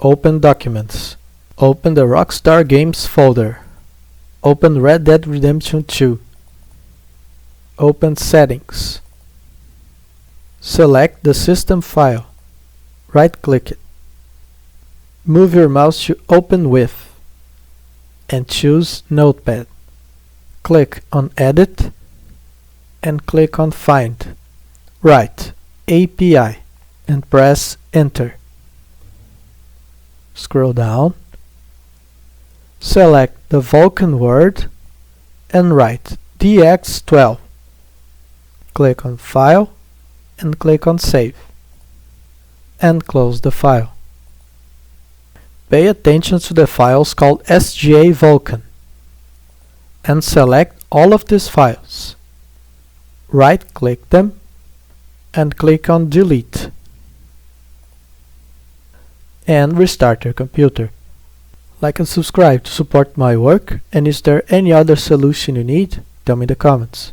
Open Documents. Open the Rockstar Games folder. Open Red Dead Redemption 2. Open Settings. Select the system file. Right-click it. Move your mouse to Open With and choose Notepad. Click on Edit and click on Find. Write API and press Enter. Scroll down. Select the Vulkan word and write DX12. Click on File and click on Save. And close the file. Pay attention to the files called SGA Vulkan and select all of these files. Right-click them and click on Delete. And restart your computer. Like and subscribe to support my work, and is there any other solution you need? Tell me in the comments.